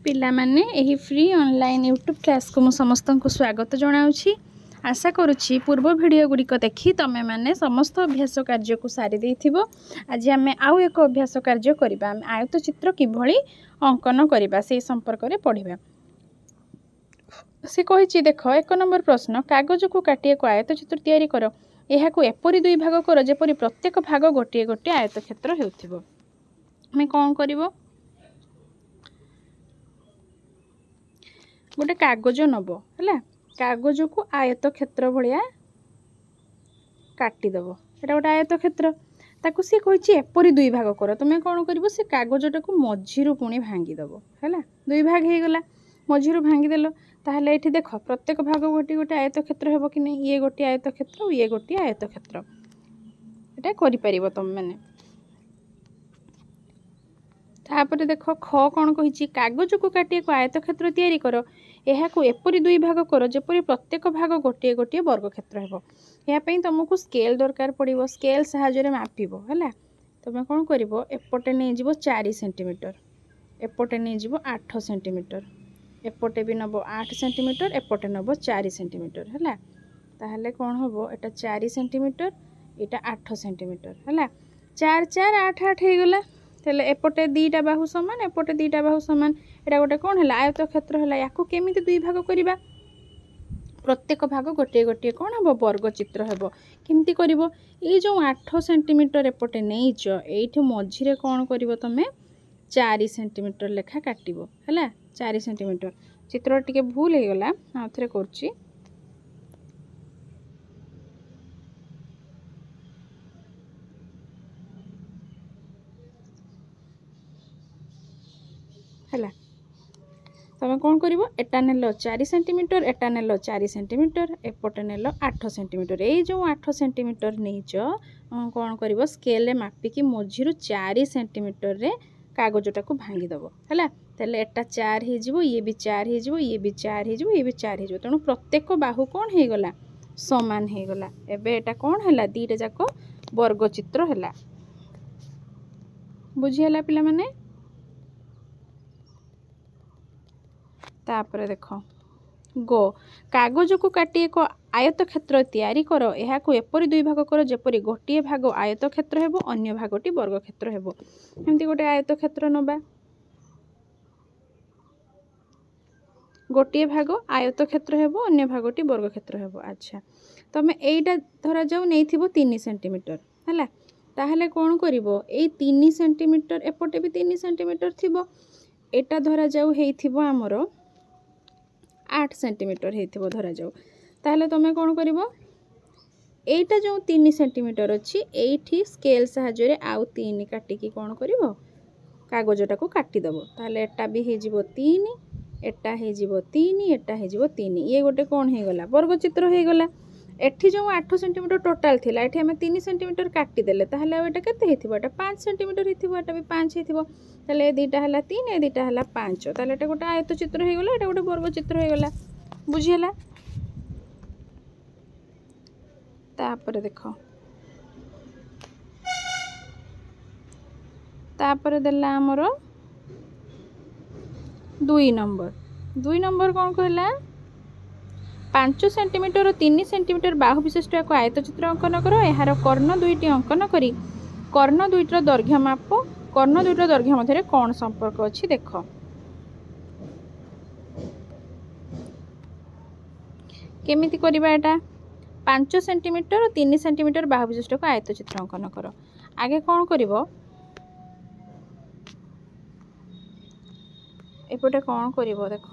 पिला माने एही फ्री ऑनलाइन यूट्यूब क्लास को मु समस्त को स्वागत जनाऊँगी। आशा करुच्ची पूर्व वीडियो गुड़िक देखी तमें मैंने समस्त अभ्यास कार्य को सारी देथिबो। आज आम आउ एक अभ्यास कार्य करबा। आम आयत चित्र किभली अंकन करबा से संपर्क में पढ़िबा। से कहिछि देख एक नंबर प्रश्न, कागज को काटी एक आयत चित्र तैयारी कर। यह को एपरी दुई भाग कर जेपरी प्रत्येक भाग गोटे गोटे आयत क्षेत्र हेउथिबो। आमे कौन करिवो, गोटे कागज नब है, कागज को आयत क्षेत्र भाया काटिदेव। एटा गोटे आयत क्षेत्र, ताकू सी कही एपरी दुई भाग कर। तुम्हें कौन कर से कागजटा को मझीरु पुणी भांगीदेव है, दुई भाग हो गला, मझीरु भांगीदेल। ताहले एठी देख प्रत्येक भाग गोटे गोटे आयत क्षेत्र हेबो कि नहीं, ये गोटे आयत क्षेत्र ये गोटे आयत क्षेत्र, एटा करि परिबो तुम मैंने। तापर देख ख कौन कही, कागज को काटी एक आयत क्षेत्र तैयारी कर। यह को एपरी दुई भाग कर जेपरी प्रत्येक भाग गोटे गोटे वर्ग क्षेत्र हेबो। यापई तुमको स्केल दरकार पड़ो, स्केल साहाय्य मापिबो है। तुम कौन कर एपटे नहीं जीवो 4 सेंटीमीटर, एपटे नहीं जीवो 8 सेंटीमीटर, एपटे भी नब 8 सेंटीमीटर, एपटे नब 4 सेंटीमीटर है। ताहले कौन हम एटा 4 सेंटीमीटर, एटा 8 सेंटीमीटर है। 4 4 8 8 हो गला। तेल एपटे दीटा बाहु सामान, एपटे दीटा बाहु सामान, एटा गोटे कौन है आयत क्षेत्र है। या केमिति दुई भाग करवा, प्रत्येक भाग गोटे गोटे कौन हम वर्ग चित्र हेबो। केमती करिवो, ये जो 8 सेंटीमीटर एपटे नहींच, एठी मझिरे कौन करिवो तमे 4 सेंटीमीटर लेखा काटिबो है। 4 सेंटीमीटर चित्र टिके भूल हो गला, आउ थरे करछि। है तुम कौन कर एटा नेल 4 सेंटीमीटर, एटा नेल 4 सेंटीमीटर, एपटे नेल 8 सेंटीमीटर। ये जो 8 सेंटीमीटर नहींच कौन कर स्केल मापिकी मझीरु 4 सेंटीमीटर रे कागजटा को भांगीदेव है। तेल एटा 4 हो, ये भी 4 हो, ये भी 4 हो, ये भी 4 हो। तेणु प्रत्येक बाहु कौन हो गला समान हो गला। एबे एटा कौन है दीटा जाक वर्ग चित्र है। बुझीगला पिला माने। तापर देख गो, कागज को काटी एक आयत क्षेत्र तैयारी कर। यह को एपरी दुई भाग कर जेपरी गोटे भाग आयत क्षेत्र हेबो, अन्य भागटी वर्ग क्षेत्र हेबो। एमती गोटे आयत क्षेत्र नबा, गोटे भाग आयत क्षेत्र हेबो, अन्य भागटी वर्ग क्षेत्र हेबो। अच्छा तमे एटा धरा जाऊ नहीं थिबो 3 सेंटीमीटर है। ताहले कौन करिवो, ए 3 सेंटीमीटर एपटे भी 3 सेंटीमीटर थिबो। एटा धरा जाऊ हेइथिबो हमरो 8 सेंटीमीटर हेइथिबो धरा जाऊ। ताहले तुम कौन करिवो, एटा जो 3 सेंटीमीटर अच्छी एठी स्केल साहाय्य आउ 3 काटिकी कौन करिवो कागजटा को काटिदेव। ताहले एटा भी हे जिवो 3, एटा हे जिवो 3, एटा हे जिवो 3। ये गोटे कौन हो गला वर्ग चित्र हो गला। एठी जो 8 सेंटीमीटर टोटाल थिला, एठी हमें 3 सेंटीमीटर काटिदेले। ताहले एटा केते हेथिबो, एटा 5 सेंटीमीटर हेथिबो, एटा भी 5 हेथिबो। ताहले ए दीटा हला 3, ए दीटा हला 5। ताहले एटा गोटे आयत चित्र हो गला, एटा गोटे वर्ग चित्र हो गला। बुझीगला। तापर देख तापर देला हमर 2 नंबर कौन कहला, 5 सेंटीमीटर और 3 सेंटीमीटर बाहु विशिष्ट एक आयत चित्र अंकन कर। यार कर्ण दुईटी अंकन करी कर्ण दुईटर दैर्घ्य माप। कर्ण दुईटर दैर्घ्य मध्य कौन संपर्क अच्छी देख। केमिति करिबा, एटा 5 सेंटीमीटर और 3 सेंटीमीटर बाहु विशिष्ट एक आयत चित्र अंकन कर। आगे कौन करिवो, एपटे कौन करिवो देख,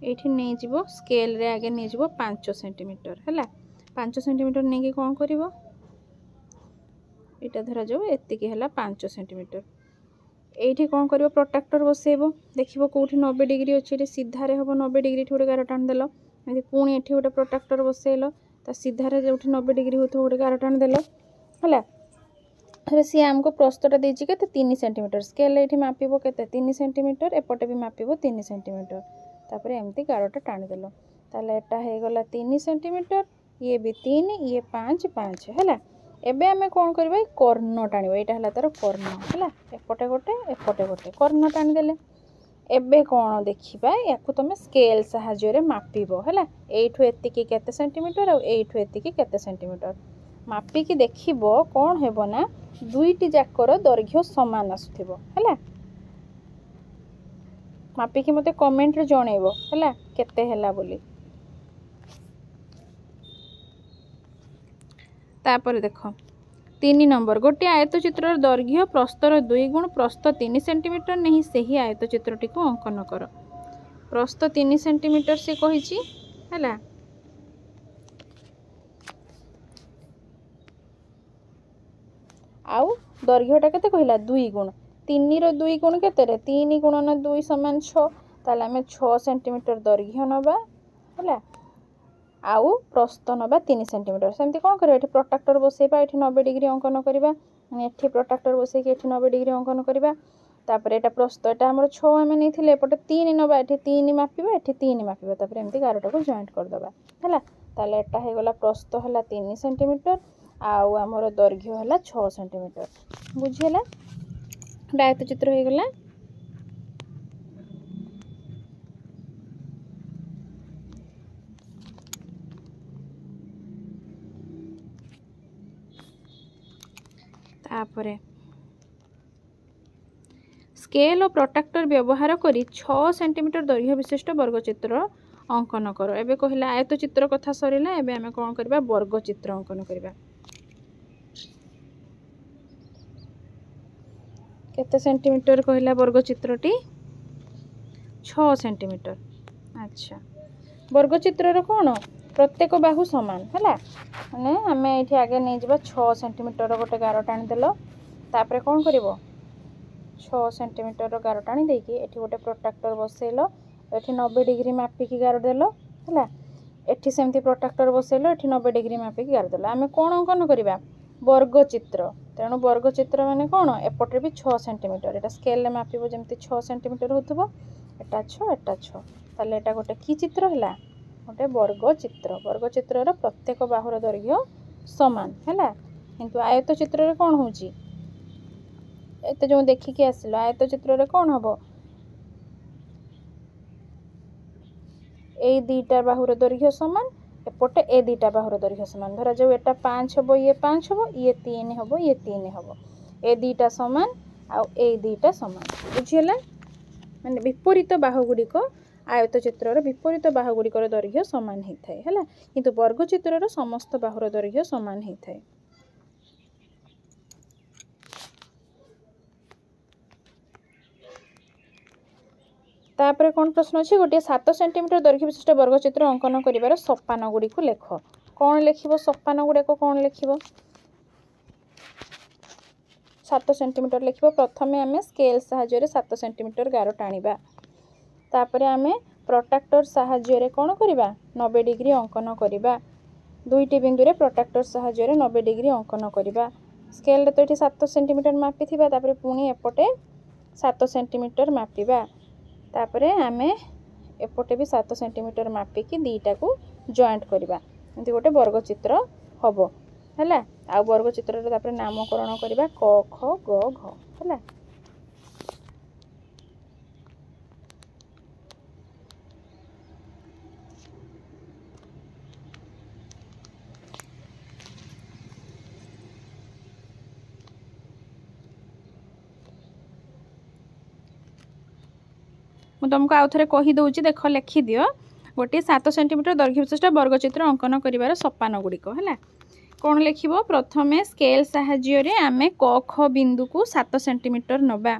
एठी नहीं जीवो स्केल रे आगे नहीं जीवो 5 सेंटीमीटर है। 5 सेंटीमीटर नहीं कि कौन करिवो, एटा धरा जाओ एतिकी है 5 सेंटीमीटर। एठी कौन करिवो प्रोटेक्टर बसेबो। देखिबो कोठी 90 डिग्री अच्छे, एठी सीधा रे हबो 90 डिग्री गोटे गार टाण देलो। एमती पुणी एठी गोटे प्रोटेक्टर बसेलो, ता सीधा रे जोठी 90 डिग्री होतो गोटे गार टाण देलो है। अरे सी आमको प्रस्तुता देछि के 3 सेंटीमीटर, स्केल एठी मापिबो केते 3 सेंटीमीटर, एपटे भी मापिबो 3 सेंटीमीटर। तापर एमती गारटा टाणी देलो। ताहले एटा हे गला 3 सेंटीमीटर, ये भी 3, ये 5 5 है। एबे आमे कौन करबा कर्ण टाणीबा एटा हला तार कर्ण हला एपटे गोटे कर्ण टाणी देले एबे कौन देखिबा याकू तुम स्केल साहाय्य रे मापिबो हला एठू एतिकी केते सेंटीमीटर और एठू एतिकी केते सेंटीमीटर मापिकी देखिबो कौन हेबो ना दुईटी जाकर दैर्घ्य समान आसुथिबो हला मापिकी मते कमेंट रे जणैबो हला केते हला बोली तापर देखो 3 नंबर गोटे आयतचित्र दैर्घ्य प्रस्तर 2 गुण प्रस्थ 3 सेंटीमीटर नहीं सही आयतचित्रटी को अंकन कर प्रस्थ 3 सेंटीमीटर से कहिछि हला आउ दैर्घ्यटा केते कहिला 2 गुण 3 रो 2 गुण केते रे 3 गुणन 2 समान 6 ताले हमें 6 सेंटीमीटर दैर्घ्य नबा हला आउ प्रस्थ नबा 3 सेंटीमीटर सेमती कौन करबा एठी प्रोट्रैक्टर बसेबा एठी 90 डिग्री अंकन करबा एठी प्रोट्रैक्टर बसे के एठी 90 डिग्री अंकन करबा तापर एटा प्रस्थ एटा हमर 6 हमें नैथिले एपटे 3 नबा एठी 3 मापिबा एठी 3 मापिबा तापर एमती गारटा को जॉइंट कर दबा हला ताले एटा हे गला प्रस्थ हला 3 सेंटीमीटर आउ हमर दैर्घ्य हला 6 सेंटीमीटर बुझियला डायत चित्र हे गला तापरे स्केल और प्रोट्रैक्टर व्यवहार करी 6 सेंटीमीटर दैर्घ्य विशिष्ट वर्गचित्र अंकन करो एबे कहला आयत चित्र कथा सरीला एबे हमें कोन करबा वर्गचित्र अंकन करबा केते सेंटीमीटर कहला वर्गचित्रटी 6 सेंटीमीटर अच्छा वर्गचित्र रो कोन प्रत्येक बाहु समान है माने आम ये आगे नहीं जा 6 सेंटीमीटर गोटे गार टाणी देल तापर कौन कर 6 सेंटीमीटर गार टाणी देकी एठी गोटे प्रोट्रैक्टर बसैल एठी 90 डिग्री मापिकी गार देल है एठी सेमती प्रोट्रैक्टर बसैल एठी 90 डिग्री मापिकी गार देल आम कौन अंकन करवा वर्गचित्र तेणु वर्गचित्र माने कौन एपटे भी 6 सेंटीमीटर एटा स्केल मापिबो जेमती 6 सेंटीमीटर होतबो एटा 6 ताले एटा गोटे की चित्र है गोटे वर्गचित्र प्रत्येक बाहुर दैर्घ्य समान है किंतु आयत चित्र कौन होची एते जो देखिकी आसिलो आयत चित्र कौन हम ए दीटा बाहुर दैर्घ्य समान एपटे ए दीटा बाहुर दैर्घ्य समान धरा जाऊ एटा 5 हम ये 5 हम ये 3 हम ये 3 हम ए दीटा समान आ ए दीटा समान बुझीला माने विपरीत बाहु गुड़िक आयत चित्र विपरीत बाहु गुड़िकर दैर्घ्य समान होता है किंतु वर्गचित्र समस्त बाहुर दैर्घ्य समान होता है तापर कौन प्रश्न अच्छे गोटे 7 सेंटीमीटर दैर्घ्य विशिष्ट वर्गचित्र अंकन कर सोपान गुड़ी को लेख कौन लिख सोपान गुड़ाक कौन लिख 7 सेंटीमीटर लिख प्रथम आम स्केल साहाय्य 7 सेंटीमीटर गार टाणीबा तापर आम प्रोट्रैक्टर साहाय्य कौन करवा 90 डिग्री अंकन करवा दुईटी बिंदु रे प्रोट्रैक्टर साहाय्य 90 डिग्री अंकन करवा स्केल तो ये 7 सेंटीमीटर मापी थी पुणी एपटे 7 सेंटीमीटर मापिबा तापरे आमे एपटे भी 7 सेंटीमीटर मापिकी दीटा को जॉइंट करवा एमती गोटे वर्गचित्र हम है आ वर्गचित्र नामकरण करवा क ख ग घ है तुमको आउ थे कहीदे देख लिखि दियो गोटे 7 सेंटीमीटर दैर्घ्य विशिष्ट वर्गचित्र अंकन कर सोपान गुड़िक है कौन लिख प्रथमे स्केल साहाय्य आम क ख बिंदु को 7 सेंटीमीटर नबा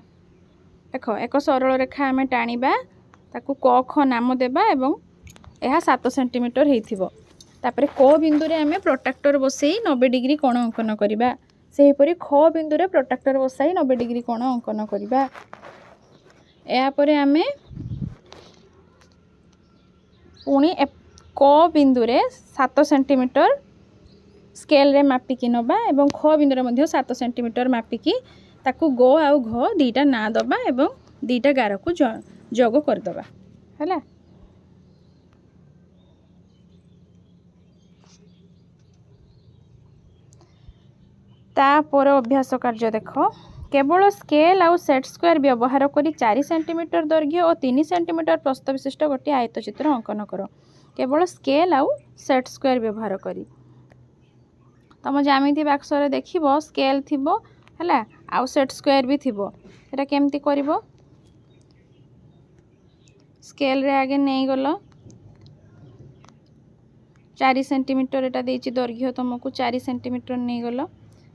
देख एक सरल रेखा आम टाणीबा ताकू क ख नाम देबा एवं यह 7 सेंटीमीटर होतापर क बिंदु रे आम प्रोट्रैक्टर बसई 90 डिग्री कोण अंकन करवा सेहीपरि ख बिंदु रे प्रोट्रैक्टर बसाई 90 डिग्री कोण अंकन करवा यापर आम पुणी क बिंदु रे 7 सेंटीमीटर स्केल रे मापिकी नबा एवं ख बिंदु रे 7 सेंटीमीटर मापिकी ताकू ग आउ घ दीटा ना दबा एवं दीटा गार को जोग करदबा है तापर अभ्यास कार्य देख केवल स्केल आउ सेट स्क्वायर व्यवहार करी 4 सेंटीमीटर दैर्घ्य और 3 सेंटीमीटर प्रस्थ विशिष्ट गोटे आयतचित्र अंकन कर। केवल स्केल आउ सेट स्क्वायर व्यवहार करी तुम ज्यामिति बाक्स देख स्केल थी है आउ सेट स्क्वायर भी थी सेटा केमती कर स्केल रे आगे नहीं गल 4 सेंटीमीटर एटा देछि दैर्घ्य तुमको 4 सेंटीमीटर नहीं गल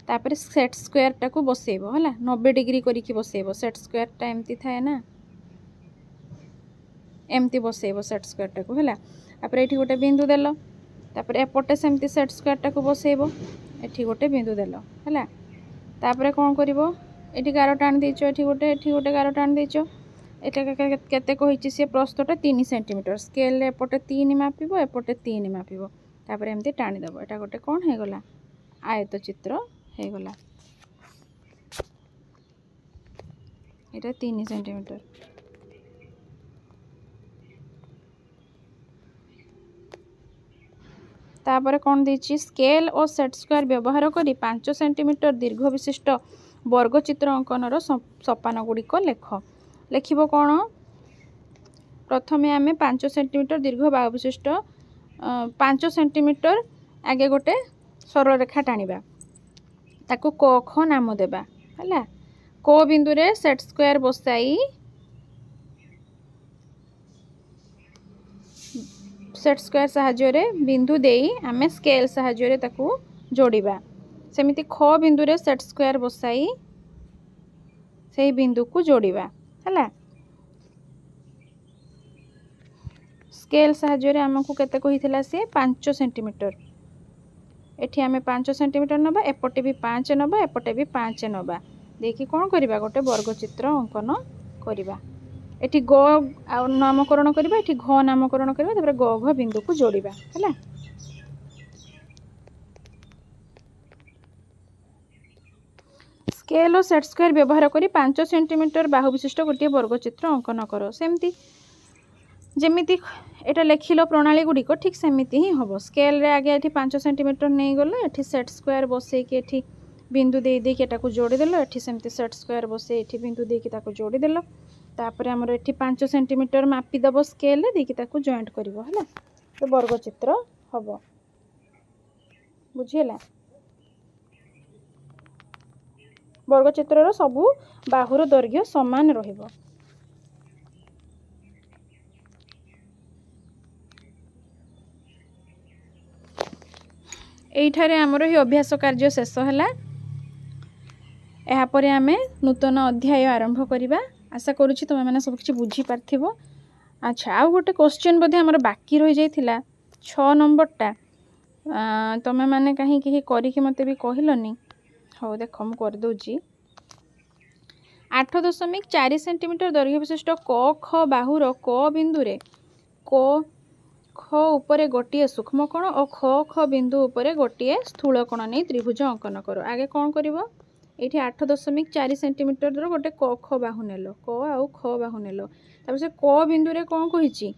तापर सेट स्क्वायर टाको बसेबो है 90 डिग्री करिकी बसेबो सेट स्क्वायर टा एमती थाए ना एमती बसेबो सेट स्क्वायर टाको है तापर एठी गोटे बिंदु देलो तापर एपटे सेमती सेट स्क्वायर टाको बसेबो एठी गोटे बिंदु देलो है तापर कोन करिवो एठी गारो टाण देइचो एठी गोटे गारो टाण देइचो एटा केते कहिछि से प्रस्थटा 3 सेंटीमीटर स्केल रे एपटे 3 मापिबो एपटे 3 मापिबो तापर एमती टाणी दबो एटा गोटे कोन हे गला आयत चित्र हे गला एटा 3 सेंटीमीटर तापर कोन देछि स्केल और सेट स्क्वायर व्यवहार करी 5 सेंटीमीटर दीर्घ विशिष्ट वर्ग चित्र अंकनर सोपान गुड़िक लेख लिखिबो कोन प्रथमे आमे 5 सेंटीमीटर दीर्घ बाहु विशिष्ट 5 सेंटीमीटर आगे गोटे सरल रेखा टाणिबा ताको क ख नाम देबा हला को बिंदु रे सेट स्क्वायर बसाई सेट स्क्वायर साहाय्य रे बिंदु देई आमे स्केल साहाय्य रे ताको जोड़िबा सेमिति ख बिंदु रे सेट स्क्वायर बसाई सेही बिंदु को जोड़िबा हला स्केल साहाय्य रे हमकु केते कहितला से 5 सेंटीमीटर एठी आमे 5 सेंटीमीटर नबा एपटे भी 5 नबा एपटे भी 5 नबा देखि कोन करिबा गोटे वर्ग चित्र अंकन करिबा एठी ग नामकरण करिबा एठी घ नामकरण करिबा तापर ग घ बिंदु को जोड़िबा हला स्केल और सेट स्क्वायर व्यवहार करी 5 सेंटीमीटर बाहु विशिष्ट गोटे वर्ग चित्र अंकन कर सेमती जेमिति एटा लेखिलो प्रणाली गुड़िक ठीक सेमिति ही हम स्केल रे आगे एठी 5 सेंटीमीटर नहीं गलो एठी सेट स्क्वायर बसे कि एठी बिंदु दे दे के एटाको जोड़ी देलो एठी सेमति सेट स्क्वायर बसे एठी बिंदु दे के ताको जोड़ी देलो तापर हमर एठी 5 सेंटीमीटर मापी दबो स्केल रे दे के ताको जॉइंट करिवो हला तो वर्ग चित्र हबो बुझिला वर्ग चित्र रो सबु बाहुर दैर्घ्य समान रहिबो एठारे हमर ही अभ्यास कार्य शेष हैला एहा परे आमे नूतन अध्याय आरंभ करिबा आशा करूछि तुम माने सब किछि बुझी पारथिबो अच्छा आ गोटे क्वेश्चन बधे हमर बाकी रहि जाइथिला 6 नंबर टा तुम माने कहीं कहीं करी कि मते भी कहिलनी हो देखो हम कर दोजी 8.4 सेंटीमीटर दैर्घ्य विशिष्ट क ख बाहुर क बिंदु रे क ख उपरे गोटे सूक्ष्म कोण और ख ख बिंदु उपरे गोटे स्थूल कोण नहीं त्रिभुज अंकन करो आगे कौन करिवो एठी 8.4 सेंटीमीटर रो गोटे क ख बाहु नेलो क आउ ख बाहु नेलो तब से क बिंदु रे कोन कहिची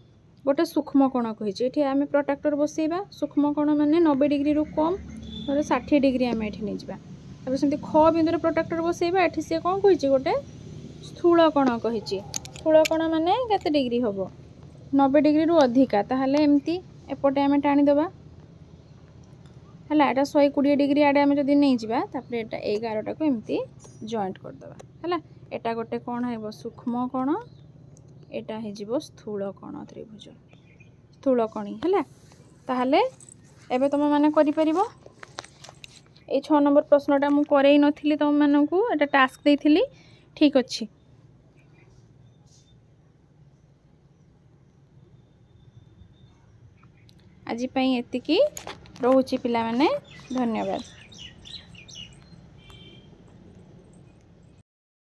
गोटे सूक्ष्म कोण कहिची एठी आमे प्रोट्रैक्टर बसेबा सूक्ष्म कोण माने 90 डिग्री रु कम और 60 डिग्री आमे एठी नै जिबा तब सेंति ख बिंदु रे प्रोट्रैक्टर बसेबा एठी से कोन कहिची गोटे स्थूल कोण कहिची स्थूल कोण माने केते डिग्री होबो 90 डिग्री रु अधिका ताहले एमती एपटे आमे टाणी दबा हला एटा 120 डिग्री आडे आमे जदी नै जिबा तापर एटा 11 टा को एमती जॉइंट कर दबा हला एटा गोटे कोण हेबो सूक्ष्म कोण एटा हे जिवो स्थूल कोण त्रिभुज स्थूल कोणी हला ताहले एबे तुम माने करि परिबो ए 6 नंबर प्रश्नटा मु करेई नथिली तुम मानकू एटा टास्क देइथिली ठीक अछि आज एतिकी रोची पिला माने धन्यवाद।